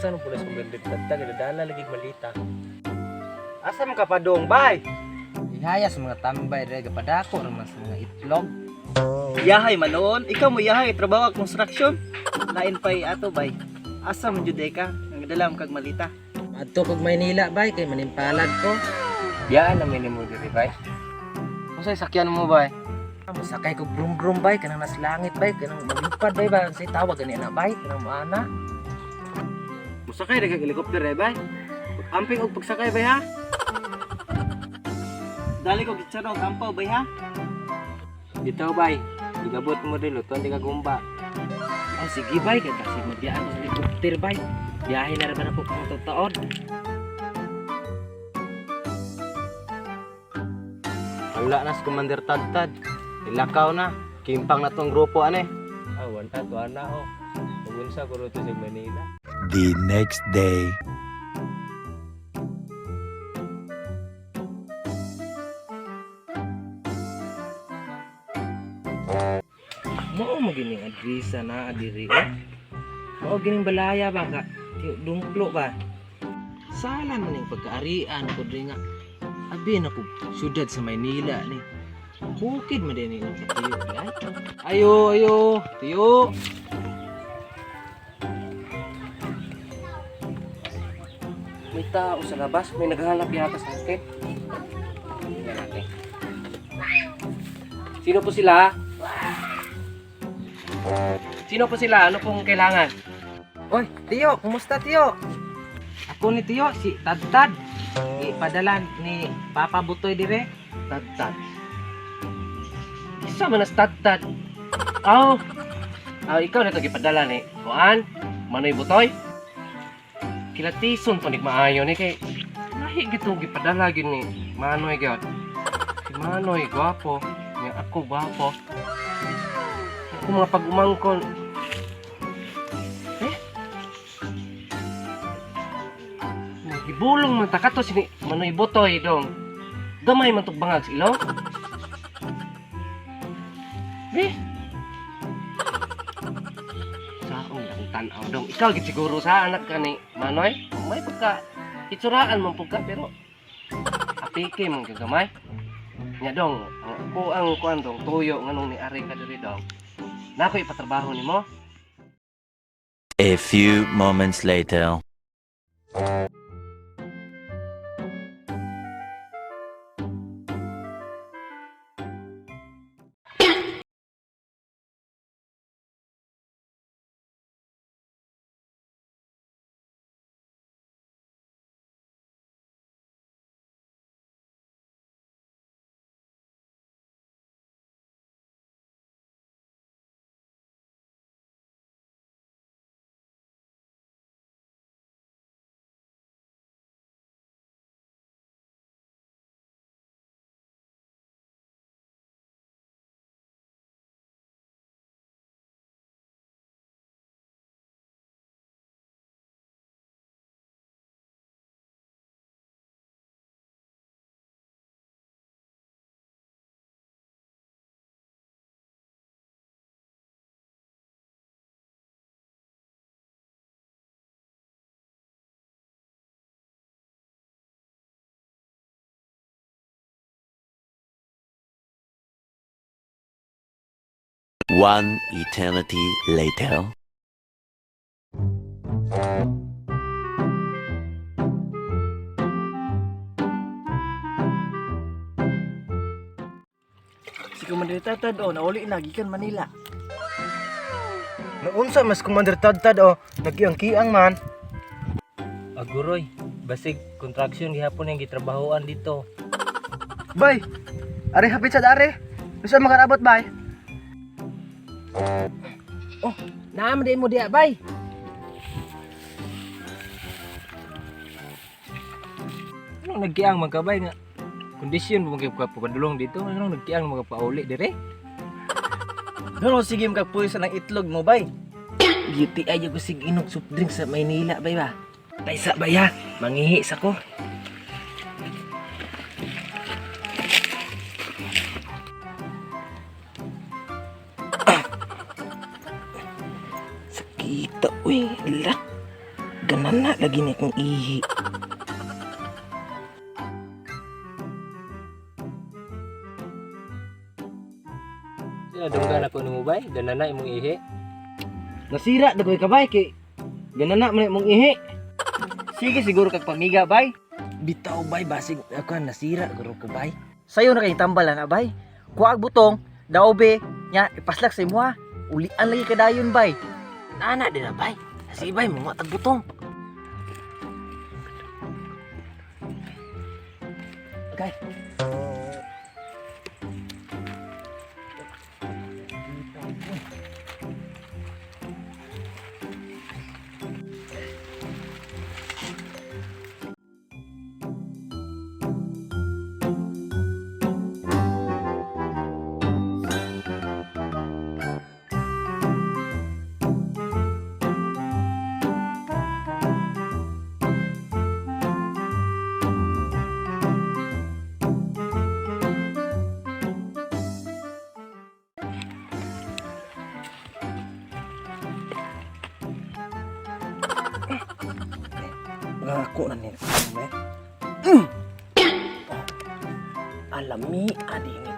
asa nung pulas kong gandit-tagtag, nadala lagi malita. Asa man ka pa dong, bay? Ihaya sa mga tambay dere gapadako naman sa mga itlog. Yahay manoon, ikaw mo yahay trabaho construction. Lain pay ato bay. Asa man jud ka? Ang dalam kag malita. Adto kog Maynila bay kay manimpalad ko. Biyaan na minimo diri bay. Kung sa'y sakyan mo bay? Masakay ko brum-brum bay kanang nas langit bay kanang malipad bay ba say tawag gani na bay kanang maana. Musakay ra kag helicopter bay. Amping og pagsakay bay ha. Dali ko gitsara og ampaw bay ha. Bitaw bay, igabot mo dilo, tuwan di ka gumba. Oh sige bay kay kasi mabiyaan ko sa helicopter bay. Biyahe na ra ba na po kung taon. Wala na si Commander Tadtad. Ilakaw na. Kimpang na tong grupo ane. Ah, wanta to ana oh. Pugunsa ko rito sa Manila. The next day. Mao mo gining adresa na adiri oh. Mao gining balaya ba ka? Dungklo ba? Sala man ning pagkaarian ko diri nga. Abi na ko syudad sa Maynila ni. Bukid man din ang katiyo ay. Ayo, tiyo. May tao sa labas, may naghahanap yata sa akin. Tingnan natin. Sino po sila? Sino po sila? Ano pong kailangan? Oy, tiyo, kumusta tiyo? Ako ni tiyo si Tadtad. Ipadala ni Papa Butoy dire. Tadtad. Isa man as Tadtad. Oh. Ikaw na ito gipadala ni Kuan, Manoy Butoy. Kilatison pa maayo ni kay lahi gito gipadala gyud ni Manoy gyud. Si Manoy gwapo, nga ako gwapo. Ako mga pag-umangkon. Gibulong man ta kato si Manoy Butoy dong. Gamay man tog bangag sa ilong. Sa akong lang tanaw dong. Ikaw gid siguro sa anak ka ni Manoy. May pagka itsuraan man pugka pero apike man ka gamay. Nya dong, ako ang kuan dong tuyo nganong ni ari ka diri dong. Nako ipatrabaho nimo. A few moments later. One eternity later. Si Commander Tadtad oh, nauli na gikan Manila. Naunsa mas Commander Tadtad oh, nagiang-kiang man. Aguroy, basig construction gihapon yang gitrabahoan dito. Bay, are hapit sa dare. Usa makarabot bay? Oh, naam di mo dia bay. Ano nagkiang magkabay nga? Kondisyon mo magpapadulong dito, ano nagkiang magpauli dire? Gano sige magpuyo sa ng itlog mo bay? Beauty ay ko sig inog soft drink sa Maynila bay ba? Taysa bay ha, mangihi sa ko. Sakita, uy, ala. Ganana lagi ni kong ihi. Sila dunggan ako nung ubay, ganana imong ihi. Nasira dagoy ka bay kay ganana man imong ihi. Sige siguro kag pamiga bay. Bitaw bay basig ako nasira guro ko bay. Sayo na kay tambal na bay. Kuha ang butong, daobe, nya ipaslak sa imo ha. Ulian lagi kadayon bay. Nana din na bay. Si bay mo tag butong. Okay. Ngako na nila. Alami adi ni